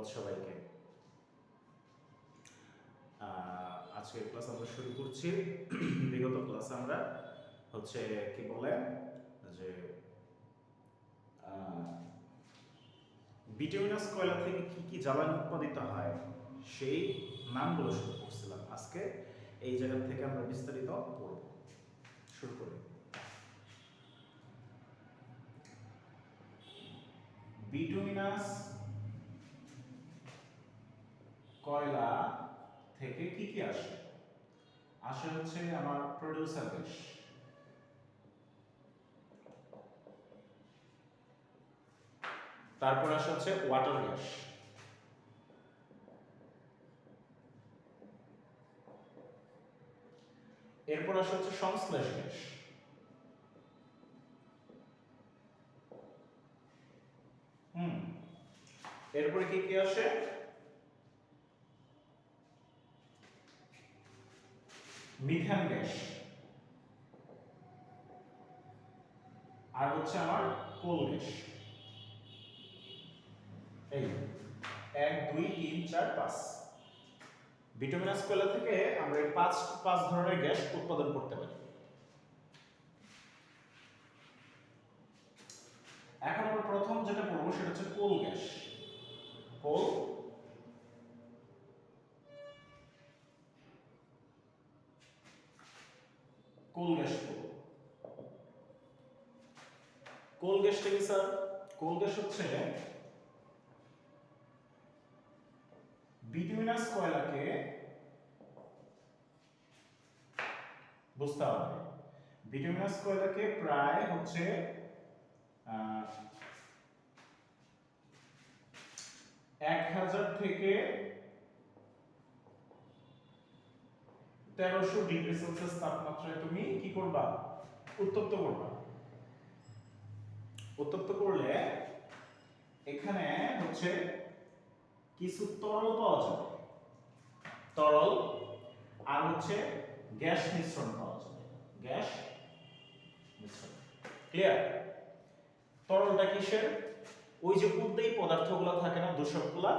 ধন্যবাদ সবাইকে। আজকের ক্লাস আমরা শুরু করছি। বিগত ক্লাসে আমরা হচ্ছে কি বলে যে বিটুমিনাস কয়লা থেকে কি কি জ্বালানি উৎপাদিত হয় সেই নামগুলো শুরু করছিলাম। আজকে এই জায়গা থেকে আমরা বিস্তারিত পড়ব। শুরু করি। বিটুমিনাস কয়লা থেকে কি কি আসে? আসে হচ্ছে আমার প্রোডিউসার গ্যাস, তারপর আসে হচ্ছে ওয়াটার গ্যাস, এরপর আসে হচ্ছে সংশ্লেষ গ্যাস, এরপরে কি কি আসে? মিথেন গ্যাস, আর হচ্ছে আমার কোল গ্যাস। এই 1 2 3 4 5 বিটুমিনাস কয়লা থেকে আমরা এই পাঁচ ধরনের গ্যাস উৎপাদন করতে পারি। এখন আমরা প্রথম যেটা পড়বো সেটা হচ্ছে কোল গ্যাস। কোল গ্যাস পড়বো। কোল গ্যাসটা কি স্যার? কোল গ্যাস হচ্ছে বিটুমিনাস কয়লাকে বুঝতে হবে, বিটুমিনাস কয়লাকে প্রায় হচ্ছে 1000 থেকে 1300 ডিগ্রি সেলসিয়াস তাপমাত্রায় তুমি কি করবা? উত্তপ্ত করবা। উত্তপ্ত করলে এখানে হচ্ছে কিছু তরল পাওয়া যাবে, তরল, আর হচ্ছে গ্যাস মিশ্রণ পাওয়া যাবে, গ্যাস মিশ্রণ। ক্লিয়ার? তরলটা কিসের? ওই যে উদ্দেয়ী পদার্থগুলো থাকে না, দূষকগুলা,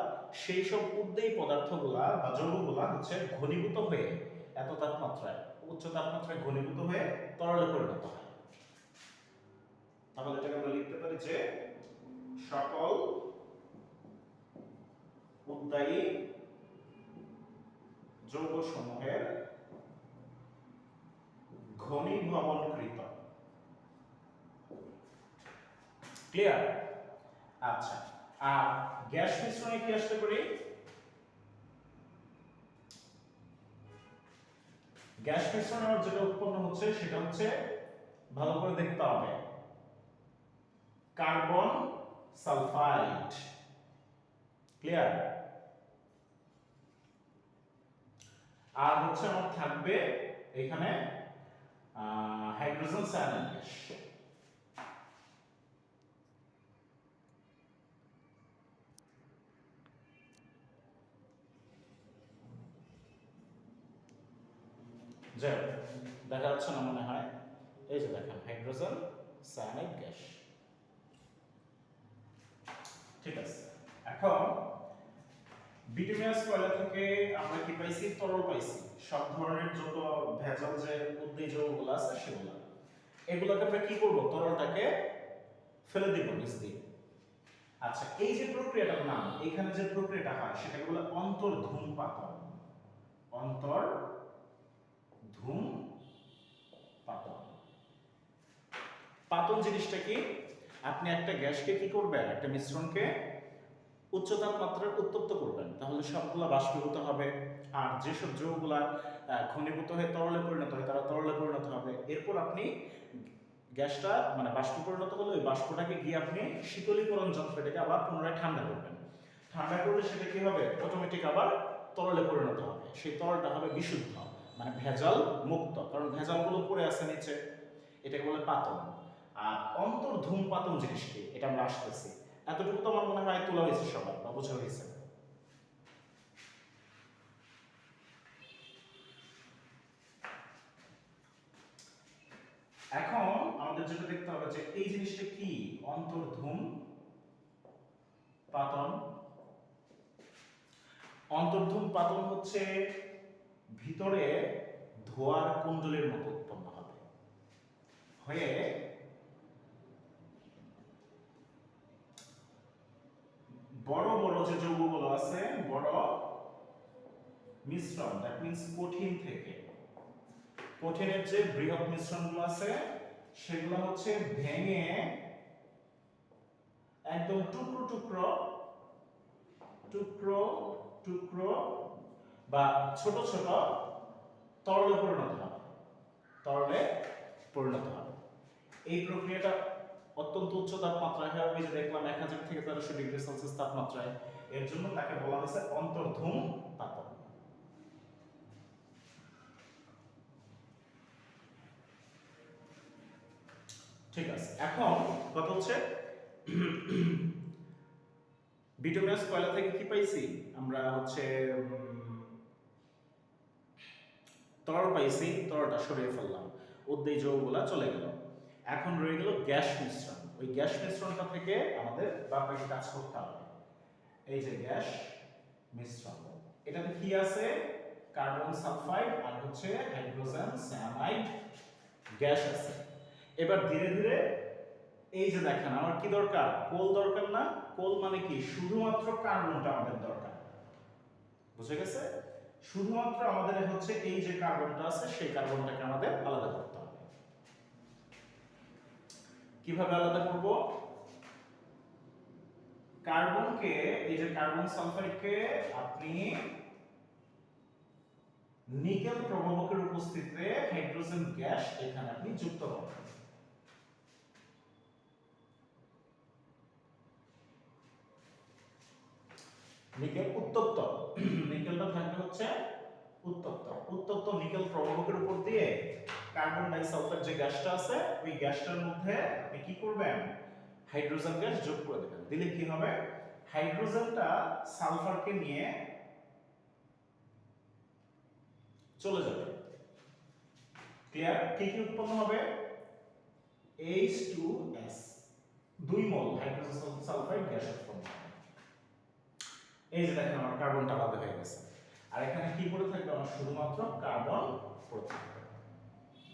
সেই সব উদ্দেয়ী পদার্থগুলা বা যৌগগুলা হচ্ছে ঘনীভূত হয়ে এত তাপমাত্রায়, উচ্চ তাপমাত্রায় ঘনীভূত হয়ে তরলে পরিণত হয়। তাহলে এটাকে আমরা লিখতে পারি যে সকল উদ্দায়ী যৌগসমূহের ঘনীভবনকৃত। ক্লিয়ার? আচ্ছা, আর গ্যাস মিশ্রণে কি আসতে পারি? গ্যাস মিশ্রণে যেটা উৎপন্ন হচ্ছে সেটা হচ্ছে, ভালো করে দেখতে হবে, কার্বন সালফাইড। ক্লিয়ার? আর হচ্ছে আমার থাকবে এখানে হাইড্রোজেন সায়ানাইড গ্যাস। যাই দেখা যাচ্ছে না মনে হয়, এই যে দেখেন হাইড্রোজেন সায়ানাইড গ্যাস। ঠিক আছে, এখন বিটুমিনাস কয়লা থেকে আমরা কি পাইছি? তরল পাইছি, সব ধরনের যত ভেজাল যে উদ্দেয়ী যৌগগুলো আছে সেগুলো। এগুলোকে আমরা কি করব? তরলটাকে ফেলে দিব নিচ দিয়ে। আচ্ছা, এই যে প্রক্রিয়াটার নাম, এখানে যে প্রক্রিয়াটা হয় সেটাকে বলে অন্তর্ধূমপাতন। অন্তর্ধূমপাতন। পাতন জিনিসটা কি? আপনি একটা গ্যাসকে কি করবেন? একটা মিশ্রণকে উচ্চ তাপমাত্রায় উত্তপ্ত করবেন, তাহলে সবগুলা বাষ্পীভূত হবে, আর যেসব যৌগগুলা ঘনীভূত হয়ে তরলে পরিণত হয় তারা তরলে পরিণত হবে। এরপর আপনি গ্যাসটা মানে বাষ্প পরিণত হলে ওই বাষ্পটাকে গিয়ে আপনি শীতলীকরণ যন্ত্রটাকে আবার পুনরায় ঠান্ডা করবেন। ঠান্ডা করলে সেটা কি হবে? অটোমেটিক আবার তরলে পরিণত হবে। সেই তরলটা হবে বিশুদ্ধ, মানে ভেজাল মুক্ত, কারণ ভেজালগুলো পড়ে আছে নিচে। এটাকে বলে পাতন। আর অন্তর্ধূমপাতন জিনিস কি, এটা আমরা আসতেছি। এতটুকু তো আমার মনে হয় তোলা হয়েছে সবার বা বোঝা হয়েছে। এখন আমাদের যেটা দেখতে হবে যে এই জিনিসটা কি, অন্তর্ধূমপাতন। অন্তর্ধূম পাতন হচ্ছে ভিতরে ধোঁয়ার কুণ্ডলের মতো উৎপন্ন হবে, হয়ে বড় বড় যে যৌগগুলো আছে, বড় মিশ্রণ, দ্যাট মিন্স কঠিন থেকে, কঠিনের যে বৃহৎ মিশ্রণগুলো আছে সেগুলো হচ্ছে ভেঙে একদম টুকরো টুকরো টুকরো টুকরো বা ছোট ছোট তরলে পরিণত হবে, তরলে পরিণত হবে। এই প্রক্রিয়াটা অত্যন্ত উচ্চ তাপমাত্রায় হয়, ওই যে দেখলাম 1000 থেকে 1300 ডিগ্রি সেলসিয়াস তাপমাত্রায়। এর জন্য তাকে বলা হয়েছে অন্তর্ধূম পাতন। ঠিক আছে, এখন কথা হচ্ছে বিটুমিনাস কয়লা থেকে কি পাইছি আমরা? হচ্ছে তরল পাইছি, তরলটা সরিয়ে ফেললাম, উদ্দেজ যৌগগুলা চলে গেল। এখন রয়ে গেল গ্যাস মিশ্রণ। ওই গ্যাস মিশ্রণটা থেকে আমাদের বাকি কাজ করতে হবে। এই যে গ্যাস মিশ্রণ, এটাতে কি আছে? কার্বন সালফাইড আর হচ্ছে হাইড্রোজেন সায়ানাইড গ্যাস আছে। এবার ধীরে ধীরে এই যে দেখেন, আমার কি দরকার? কোল দরকার না? কোল মানে কি? শুধুমাত্র কার্বনটা আমাদের দরকার, বুঝে গেছে? শুধুমাত্র আমাদের হচ্ছে এই যে কার্বনটা আছে সেই কার্বনটাকে আমাদের আলাদা করতে হবে। কিভাবে আলাদা করব? কার্বনকে, এই যে কার্বন সালফাইডকে আপনি নিকেল প্রভাবকের উপস্থিতিতে হাইড্রোজেন গ্যাস এখানে আপনি যুক্ত করবেন। নিকেল উত্তপ্ত, নিকেলটা থাকবে হচ্ছে উত্তপ্ত। উত্তপ্ত নিকেল প্রভাবকের উপর দিয়ে কার্বন ডাই সালফাইড যে গ্যাসটা আছে ওই গ্যাসটার মধ্যে আপনি কি করবেন? হাইড্রোজেন গ্যাস যোগ করে দেবেন। দিলে কি হবে? হাইড্রোজেনটা সালফারকে নিয়ে চলে যাবে। ক্লিয়ার? কি কি উৎপন্ন হবে? H2S, 2 মোল হাইড্রোজেন সালফাইড গ্যাস উৎপন্ন হবে। এই যে দেখেন আমার কার্বনটা আলাদা হয়ে গেছে, আর এখানে কি পড়ে থাকবে? আমার শুধুমাত্র কার্বন পড়ে থাকবে।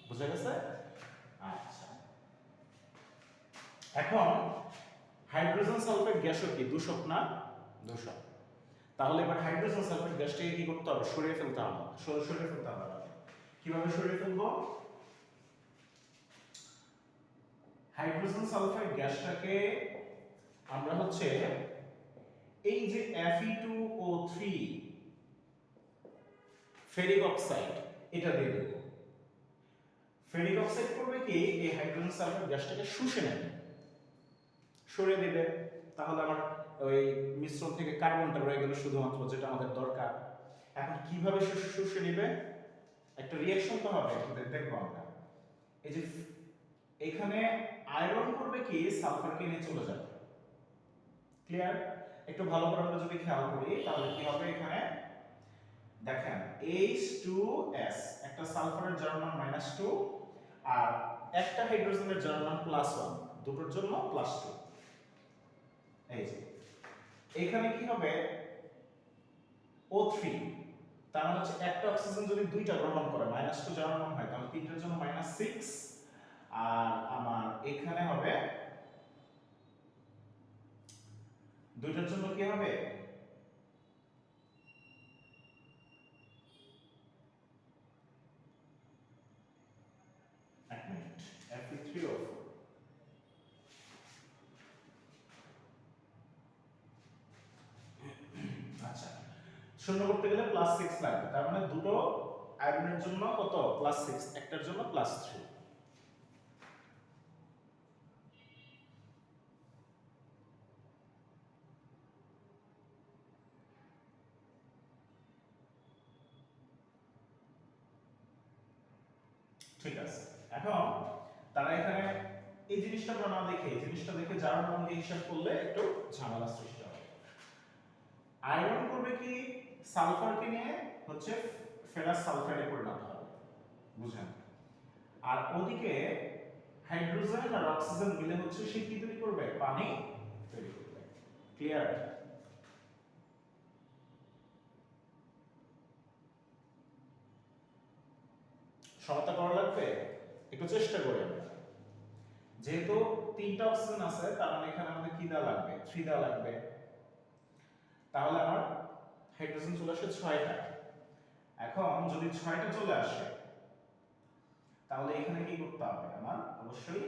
বুঝা গেছে? আচ্ছা, এখন হাইড্রোজেন সালফাইড গ্যাসও কি দূষক না? দূষক। তাহলে এবার হাইড্রোজেন সালফাইড গ্যাসটাকে কি করতে হবে? সরিয়ে ফেলতে হবে। সরিয়ে ফেলতে হবে। কিভাবে সরিয়ে ফেলবো? হাইড্রোজেন সালফাইড গ্যাসটাকে আমরা হচ্ছে এই যে Fe2O3 ফেরিক অক্সাইড এটা দিয়ে দেব। ফেরিক অক্সাইড করবে কি? এই হাইড্রোজেন সালফাইড গ্যাসটাকে শুষে নেবে, সরিয়ে দেবে। তাহলে আমার ওই মিশ্রণ থেকে কার্বনটা রয়ে গেল শুধুমাত্র, যেটা আমাদের দরকার। এখন কিভাবে শুষে নেবে? একটা রিঅ্যাকশন তো হবে, দেখবো আমরা। এই যে এখানে আয়রন করবে কি? সালফারকে নিয়ে চলে যাবে। ক্লিয়ার? একটু ভালো করে আমরা যদি খেয়াল করি তাহলে কি হবে? এখানে দেখেন H2S, একটা সালফারের যার মান -2 আর একটা হাইড্রোজেনের যার মান +1, দুটোর জন্য +2। এই যে এখানে কি হবে? O3, তার মানে হচ্ছে একটা অক্সিজেন যদি দুইটা গ্রহণ করে -2 যার মান হয় তাহলে তিনটার জন্য -6, আর আমার এখানে হবে দুইটার জন্য কি হবে? এক মিনিট, Fe3O4, আচ্ছা, শূন্য করতে গেলে +6 লাগবে। তার মানে দুটো আয়রনের জন্য কত? +6, একটার জন্য +3। ঠিক আছে, এখন তারা এখানে এই জিনিসটা আমরা না দেখে, এই জিনিসটা দেখে যার মান দিয়ে হিসাব করলে একটু ঝামেলা সৃষ্টি হবে। আয়রন করবে কি? সালফারকে নিয়ে হচ্ছে ফেরাস সালফাইডে পরিণত হবে, বুঝেন? আর ওদিকে হাইড্রোজেন আর অক্সিজেন মিলে হচ্ছে সে কি তৈরি করবে? পানি তৈরি করবে। ক্লিয়ার? সমতা করা লাগবে, একটু চেষ্টা করি আমরা। যেহেতু 3টা অক্সিজেন আছে তার মানে এখানে আমাদের কি দেওয়া লাগবে, 3 দেওয়া লাগবে। তাহলে আমার হাইড্রোজেন চলে আসে 6টা। এখন যদি 6টা চলে আসে তাহলে এখানে কি করতে হবে, আমার অবশ্যই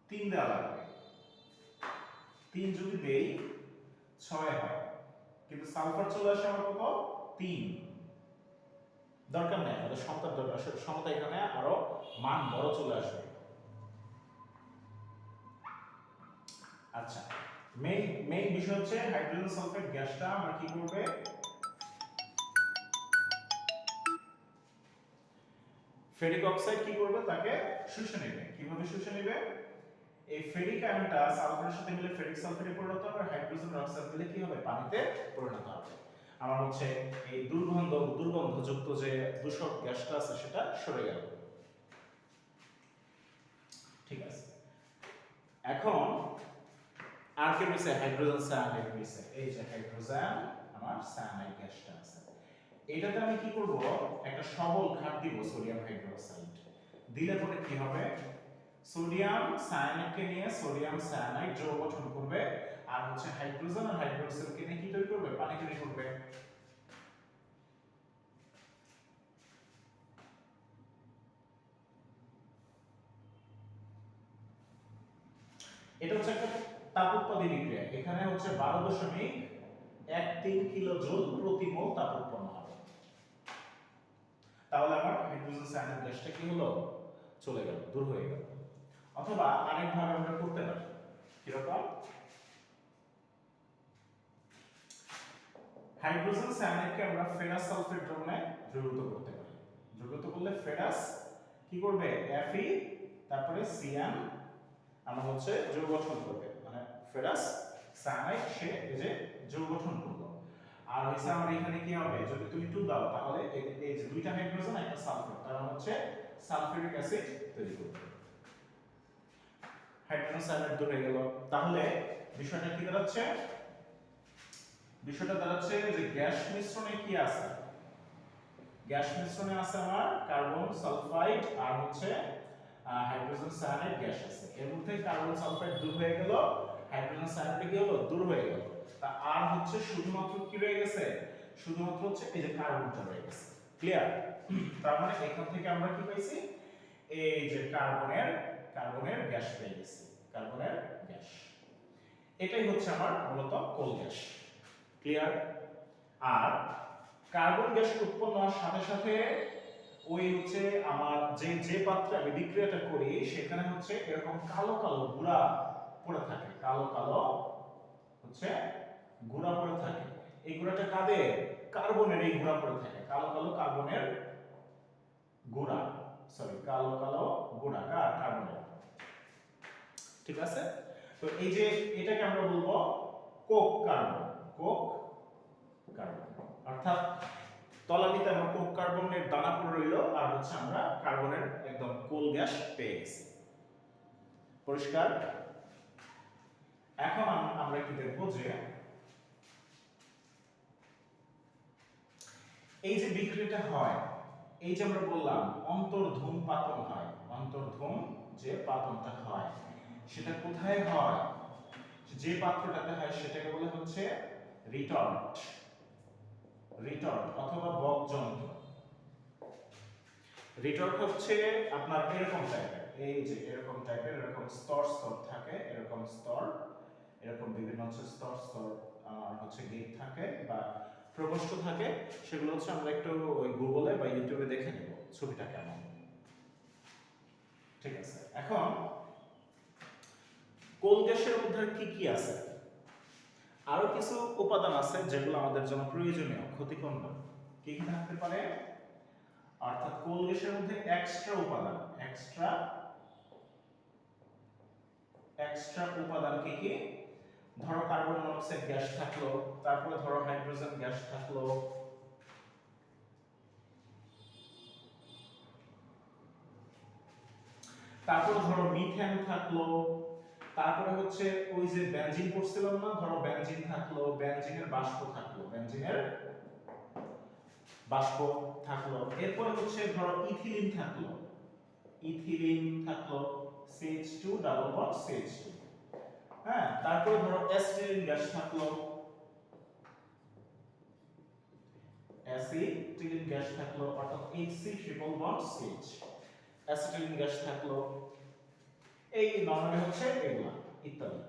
3 দেওয়া লাগবে। 3 যদি দেই 6 হয়, কিন্তু সালফার চলে আসে আমার কত, 3। দরকার নেই আমাদের সমতার দরকার, সমতা এখানে আরো মান বড় চলে আসবে। আচ্ছা, মেইন বিষয় হচ্ছে হাইড্রোজেন সালফাইড গ্যাসটা আমরা কি করবে, ফেরিক অক্সাইড কি করবে, তাকে শুষে নেবে। কিভাবে শুষে নেবে, এই ফেরিক আয়নটা সালফারের সাথে মিলে ফেরিক সালফেটে পরিণত হবে, আর হাইড্রোজেন অক্সাইড মিলে কি হবে, পানিতে পরিণত হবে। আমার হচ্ছে এই দুর্গন্ধযুক্ত যে দূষক গ্যাসটা আছে সেটা সরে গেল। ঠিক আছে, এখন আর কি রয়েছে, হাইড্রোজেন সায়ানাইড রয়েছে। এই যে হাইড্রোজেন আমার সায়ানাইড গ্যাসটা আছে, এটাতে আমি কি করব, একটা সবল ঘাত দিব সোডিয়াম হাইড্রোক্সাইড। দিলে পরে কি হবে, সোডিয়াম সায়ানাইডকে নিয়ে সোডিয়াম সায়ানাইড যৌগ গঠন করবে, আর হচ্ছে হাইড্রোজেন আর হাইড্রোক্সাইডকে নিয়ে কি তৈরি করবে, পানি তৈরি করবে। এটা হচ্ছে একটা তাপোৎপাদী বিক্রিয়া। এখানে হচ্ছে 12.13 কিলো জুল প্রতি মোল তাপ উৎপন্ন হবে। তাহলে আমার হাইড্রোজেন সায়ানাইড গ্যাসটা কি হলো, চলে গেল, দূর হয়ে গেল। অথবা আরেক ভাবে আমরা করতে পারি, কিরকম, হাইড্রোজেন সায়ানাইডকে আমরা ফেরাস সালফেট দ্রবণে দ্রবীভূত করতে পারি। দ্রবীভূত করলে ফেরাস কি করবে, Fe তারপরে Cn আমরা হচ্ছে যৌগ গঠন করবে, মানে ফেরাস সায়ানাইড সে এই যে যৌগ গঠন করলো। আর হইছে আমার এখানে কি হবে, যদি তুমি 2 দাও তাহলে এই যে দুইটা হাইড্রোজেন একটা সালফেট, তার মানে হচ্ছে সালফিউরিক অ্যাসিড তৈরি করবে। হাইড্রোজেন সায়ানাইড দূর হয়ে গেল। তাহলে বিষয়টা কি দাঁড়াচ্ছে, বিষয়টা দাঁড়াচ্ছে যে গ্যাস মিশ্রণে কি আছে, গ্যাস মিশ্রণে আছে আমার কার্বন সালফাইড আর হচ্ছে হাইড্রোজেন সায়ানাইড গ্যাস আছে। এর মধ্যে কার্বন সালফাইড দূর হয়ে গেল, হাইড্রোজেন সায়ানাইড কি হলো, দূর হয়ে গেল। তা আর হচ্ছে শুধুমাত্র কি রয়ে গেছে, শুধুমাত্র হচ্ছে এই যে কার্বনটা রয়ে গেছে। ক্লিয়ার, তার মানে এখান থেকে আমরা কি পাইছি, এই যে কার্বনের গ্যাস পেয়ে গেছি, কার্বনের গ্যাস। এটাই হচ্ছে আমার মূলত কোল গ্যাস। ক্লিয়ার, আর কার্বন গ্যাস উৎপন্ন হওয়ার সাথে সাথে ওই হচ্ছে আমার যে পাত্রে আমি বিক্রিয়াটা করি সেখানে হচ্ছে এরকম কালো কালো গুড়া পড়ে থাকে, কালো কালো হচ্ছে গুড়া পড়ে থাকে। এই গুড়াটা কাদের, কার্বনের এই গুড়া পড়ে থাকে, কালো কালো কার্বনের গুড়া, সরি কালো কালো গুড়া কার্বনের। ঠিক আছে, তো এই যে এটাকে আমরা বলবো কোক কার্বন, কোক কার্বন, অর্থাৎ তলানিতে আমরা কোক কার্বনের দানা পড়ে রইলো, আর হচ্ছে আমরা কার্বনের একদম কোল গ্যাস পেয়ে গেছি। পরিষ্কার, এখন আমরা কি দেখবো যে এই যে বিক্রিয়াটা হয়, এই যে আমরা বললাম অন্তর্ধূম পাতন হয়, অন্তর্ধূম যে পাতনটা হয় সেটা কোথায় হয়, যে পাত্রটাতে হয় সেটাকে বলে হচ্ছে রিটর্ট, রিটর্ট অথবা বক যন্ত্র। রিটর্ট হচ্ছে আপনার এরকম টাইপের, এই যে এরকম টাইপের, এরকম স্তর স্তর থাকে, এরকম স্তর, এরকম বিভিন্ন হচ্ছে স্তর স্তর হচ্ছে গেট থাকে বা প্রকোষ্ঠ থাকে, সেগুলো হচ্ছে আমরা একটু ওই গুগলে বা ইউটিউবে দেখে নেব ছবিটা কেমন। ঠিক আছে, এখন কোল গ্যাসের মধ্যে কি কি আছে, আরো কিছু উপাদান আছে যেগুলো আমাদের জন্য প্রয়োজনীয়, ক্ষতিকর না। কি কি থাকতে পারে, অর্থাৎ কোল গ্যাসের মধ্যে এক্সট্রা উপাদান, এক্সট্রা উপাদান কি কি, ধরো কার্বন মনোক্সাইড গ্যাস থাকলো, তারপরে ধরো হাইড্রোজেন গ্যাস থাকলো, তারপর ধরো মিথেন থাকলো, তারপরে হচ্ছে ওই যে বেনজিন পড়ছিলাম না, ধরো বেনজিন থাকলো, বেনজিনের বাষ্প থাকলো, বেনজিনের বাষ্প থাকলো। এরপরে হচ্ছে ধরো ইথিলিন থাকলো, ইথিলিন থাকলো, CH2 ডাবল বন্ড CH2। হ্যাঁ, তারপরে ধরো অ্যাসিটিলিন গ্যাস থাকলো, অ্যাসিটিলিন গ্যাস থাকলো অর্থাৎ HC triple bond CH। Acetylene gas থাকলো, এই নরমালি হচ্ছে এগুলা ইত্যাদি,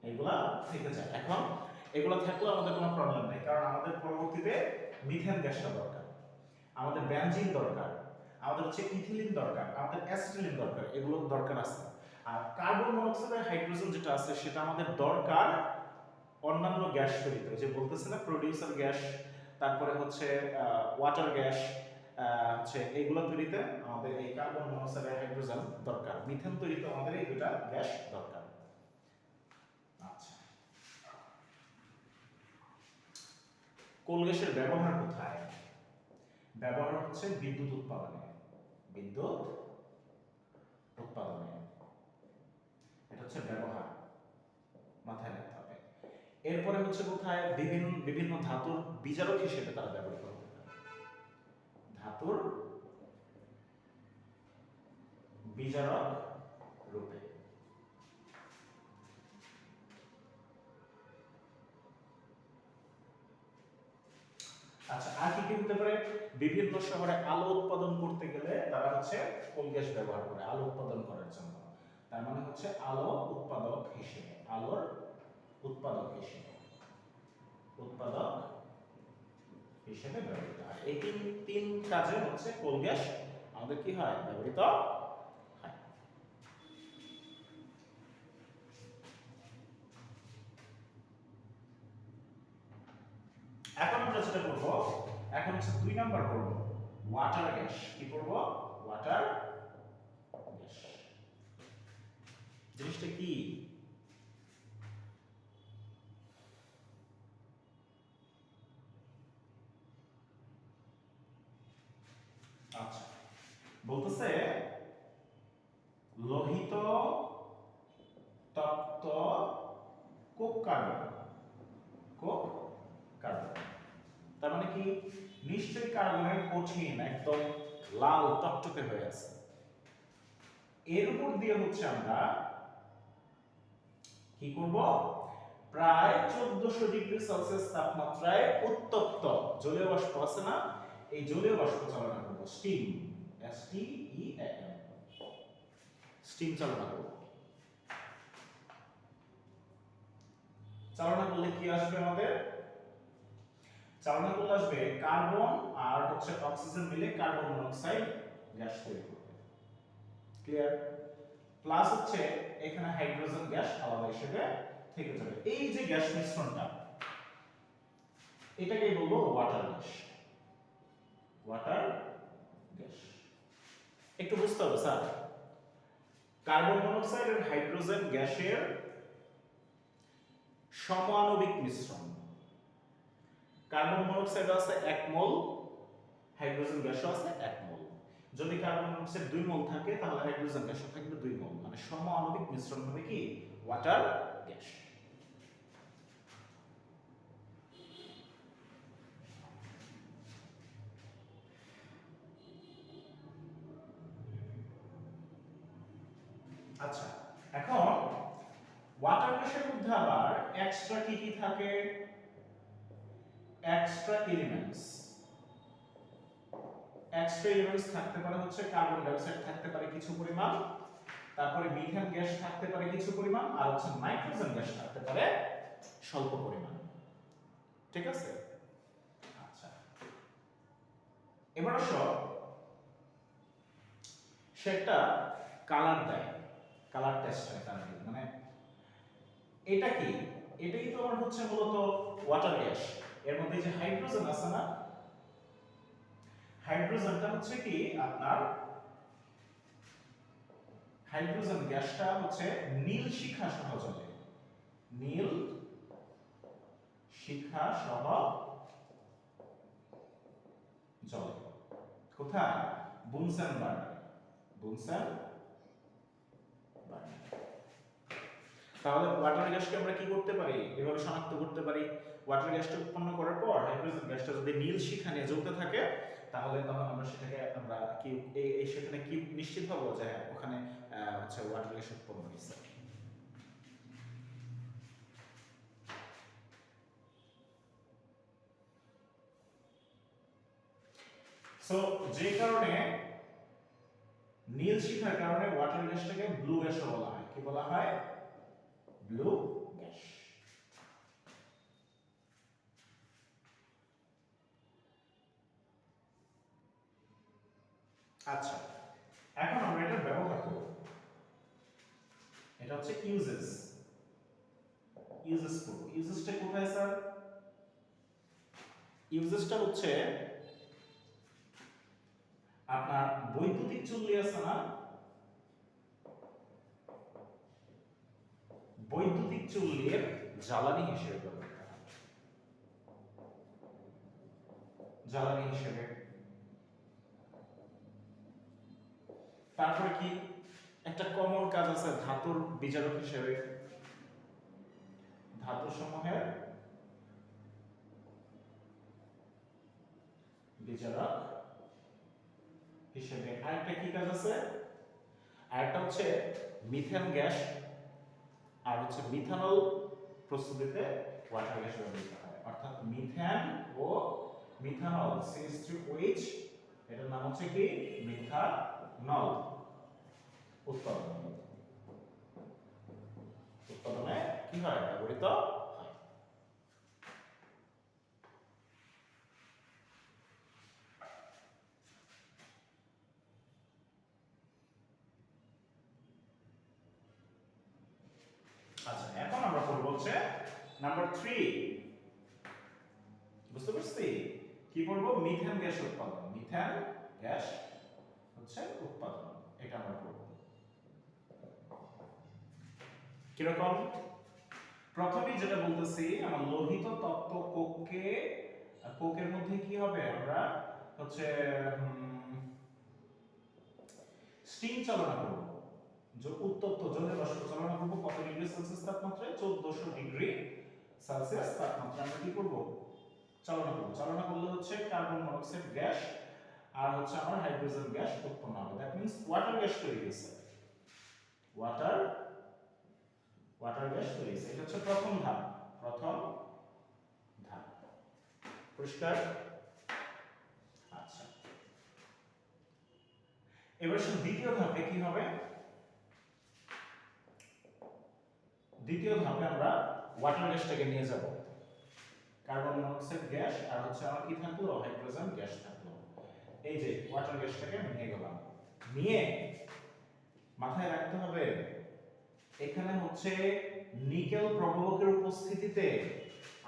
এগুলা থেকে যায়। এখন এগুলা থাকলে আমাদের কোনো প্রবলেম নেই, কারণ আমাদের পরবর্তীতে মিথেন গ্যাসটা দরকার, আমাদের বেনজিন দরকার, আমাদের হচ্ছে ইথিলিন দরকার, আমাদের অ্যাসিটিলিন দরকার, এগুলো দরকার আছে। আর কার্বন মনোক্সাইড হাইড্রোজেন যেটা আছে সেটা আমাদের দরকার অন্যান্য গ্যাস তৈরিতে, যে বলতেছে না প্রোডিউসার গ্যাস, তারপরে হচ্ছে ওয়াটার গ্যাস, হচ্ছে এগুলো তৈরিতে আমাদের এই কার্বন মনোক্সাইড হাইড্রোজেন দরকার, মিথেন তৈরিতে আমাদের এই দুটা গ্যাস দরকার। আচ্ছা, কোল গ্যাসের ব্যবহার কোথায়? ব্যবহার হচ্ছে বিদ্যুৎ উৎপাদনে, বিদ্যুৎ উৎপাদনে, এটা হচ্ছে ব্যবহার, মাথায় রাখতে হবে। এরপরে হচ্ছে কোথায়? বিভিন্ন বিভিন্ন ধাতুর বিজারক হিসেবে তারা ব্যবহৃত হতে পারে, ধাতুর বিজারক রূপে। আচ্ছা, আর কি কি হতে পারে? বিভিন্ন শহরে আলো উৎপাদন করতে গেলে তারা হচ্ছে কোল গ্যাস ব্যবহার করে আলো উৎপাদন করার জন্য, তার মানে হচ্ছে আলো উৎপাদক হিসেবে, আলোর উৎপাদক হিসেবে, উৎপাদক হিসেবে ব্যবহৃত হয়। এই তিন কাজে হচ্ছে কোল গ্যাস আমাদের কি হয়? ব্যবহৃত হয়। এখন আমরা যেটা করব, এখন হচ্ছে 2 নাম্বার করব ওয়াটার গ্যাস। কি করব? Water gas. জিনিসটা কি? আচ্ছা, বলতেছে লোহিত তপ্ত কোক কার্বন, কোক কার্বন, তার মানে কি? নিশ্চয়ই কার্বনের কঠিন একদম লাল টকটকে হয়ে আছে, এর উপর দিয়ে হচ্ছে আমরা কি করব? প্রায় 1400 ডিগ্রি সেলসিয়াস তাপমাত্রায় উত্তপ্ত জলীয় বাষ্প আছে না, এই জলীয় বাষ্প চালনা করব, স্টিম, STEAM, স্টিম চালনা করব। চালনা করলে কি আসবে আমাদের? চালনা করলে আসবে কার্বন আর হচ্ছে অক্সিজেন মিলে কার্বন মনোক্সাইড গ্যাস তৈরি করবে, ক্লিয়ার? প্লাস হচ্ছে এখানে হাইড্রোজেন গ্যাস আলাদা হিসেবে থেকে যাবে। এই যে গ্যাস মিশ্রণটা, এটাকে বলবো ওয়াটার গ্যাস, ওয়াটার গ্যাস। একটু বুঝতে হবে স্যার, কার্বন মনোক্সাইড আর হাইড্রোজেন গ্যাসের সমাণবিক মিশ্রণ। কার্বন মনোক্সাইড আছে 1 মোল, হাইড্রোজেন গ্যাসও আছে 1 মোল। যদি কার্বন মনোক্সাইড 2 মোল থাকে তাহলে হাইড্রোজেন গ্যাসও থাকবে 2 মোল, মানে সমাণবিক মিশ্রণ হবে কি? Water gas. আচ্ছা, এখন ওয়াটার গ্যাসের মধ্যে আবার এক্সট্রা কি কি থাকে? এক্সট্রা এলিমেন্টস, এক্সট্রা এলিমেন্টস থাকতে পারে হচ্ছে কার্বন ডাই অক্সাইড থাকতে পারে কিছু পরিমাণ, তারপরে মিথেন গ্যাস থাকতে পারে কিছু পরিমাণ, আর হচ্ছে নাইট্রোজেন গ্যাস থাকতে পারে স্বল্প পরিমাণ, ঠিক আছে? আচ্ছা, এবার আসো, সেটা কালার দেয়, কালার টেস্ট হয় তার মানে এটা কি? এটাই তো আমার হচ্ছে মূলত ওয়াটার গ্যাস। এর মধ্যে যে হাইড্রোজেন আছে না, হাইড্রোজেনটা হচ্ছে কি আপনার, হাইড্রোজেন গ্যাসটা হচ্ছে নীল শিখা সহ জ্বলে, নীল শিখা সহ জ্বলে। কোথায়? বুনসেন বার্নারে, বুনসেন বার্নারে। তাহলে ওয়াটার গ্যাসকে আমরা কি করতে পারি, এভাবে শনাক্ত করতে পারি। ওয়াটার গ্যাসটা উৎপন্ন করার পর হাইড্রোজেন গ্যাসটা যদি নীল শিখা নিয়ে জ্বলতে থাকে, তাহলে তখন আমরা সেটাকে আমরা কি এই সেখানে কি নিশ্চিত হবো যে ওখানে হচ্ছে ওয়াটার গ্যাস উৎপন্ন হয়েছে। সো যে কারণে নীল শিখার কারণে ওয়াটার গ্যাসটাকে ব্লু গ্যাসও বলা হয়। কি বলা হয়? Blue gas. আচ্ছা, এখন আমরা এটা ব্যবহার করব। এটা হচ্ছে ইউজেস। ইউজেস করব। ইউজেসটা কোথায় স্যার? ইউজেসটা হচ্ছে আপনার বৈদ্যুতিক চুল্লি আছে না, বৈদ্যুতিক চুল্লির জ্বালানি হিসেবে ব্যবহার করা হয়। জ্বালানি হিসেবে। তারপরে কি একটা কমন কাজ আছে ধাতুর বিজারক হিসেবে। ধাতু সমূহের বিজারক হিসেবে। আরেকটা কি কাজ আছে? আরেকটা হচ্ছে মিথেন গ্যাস, আর হচ্ছে মিথানল প্রস্তুতিতে ওয়াটার গ্যাস ব্যবহৃত হয়। অর্থাৎ মিথেন ও মিথানল CH3OH, এটার নাম হচ্ছে কি মিথানল উৎপাদনে কি হয়? ব্যবহৃত হয়। আচ্ছা, এখন আমরা করব হচ্ছে নাম্বার 3। বুঝতে পারছি? কি করব? মিথেন গ্যাস উৎপাদন। মিথেন গ্যাস হচ্ছে উৎপাদন, এটা আমরা করব। কিরকম? প্রথমেই যেটা বলতেছি, আমার লোহিত তত্ত্ব কোককে, কোকের মধ্যে কি হবে? আমরা হচ্ছে স্টিম চালনা করব। যে উত্তপ্ত জলের বাষ্প চালনা করব কত ডিগ্রি সেলসিয়াস তাপমাত্রায়? 1400 ডিগ্রি সেলসিয়াস তাপমাত্রায় আমরা কি করব? চালনা করব। চালনা করলে হচ্ছে কার্বন মনোক্সাইড গ্যাস আর হচ্ছে আমার হাইড্রোজেন গ্যাস উৎপন্ন হবে। দ্যাট মিন্স ওয়াটার গ্যাস তৈরি হয়েছে। ওয়াটার গ্যাস তৈরি হয়েছে। এটা হচ্ছে প্রথম ধাপ। প্রথম ধাপ। পরিষ্কার? আচ্ছা, এবার শুধু দ্বিতীয় ধাপে কি হবে? দ্বিতীয় ধাপে আমরা ওয়াটার গ্যাসটাকে নিয়ে যাব। কার্বন মনোক্সাইড গ্যাস আর হচ্ছে আমার কি থাকলো? হাইড্রোজেন গ্যাস থাকলো। এই যে ওয়াটার গ্যাসটাকে আমি নিয়ে গেলাম। নিয়ে মাথায় রাখতে হবে এখানে হচ্ছে নিকেল প্রবাহকের উপস্থিতিতে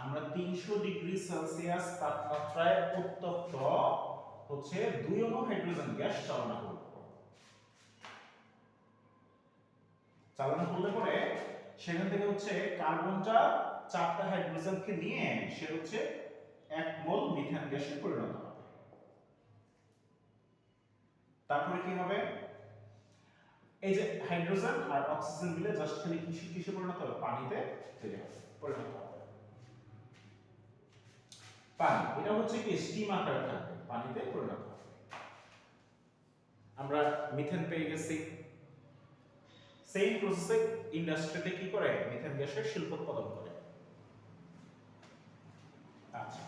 আমরা 300 ডিগ্রি সেলসিয়াস তাপমাত্রায় উত্তপ্ত হচ্ছে 2 অণু হাইড্রোজেন গ্যাস চালনা করব। চালনা করলে পরে সেখান থেকে হচ্ছে কার্বনটা 4টা হাইড্রোজেনকে নিয়ে সে হচ্ছে 1 মোল মিথেন গ্যাসে পরিণত হবে। তারপরে কি হবে? এই যে হাইড্রোজেন আর অক্সিজেন মিলে জাস্ট খালি কিসে পরিণত হবে? পানিতে পরিণত হবে। পানি, এটা হচ্ছে কি স্টিম আকারে থাকবে, পানিতে পরিণত হবে। আমরা মিথেন পেয়ে গেছি। সেম প্রসেসে ইন্ডাস্ট্রিতে কি করে? মিথেন গ্যাসের শিল্প উৎপাদন করে। আচ্ছা,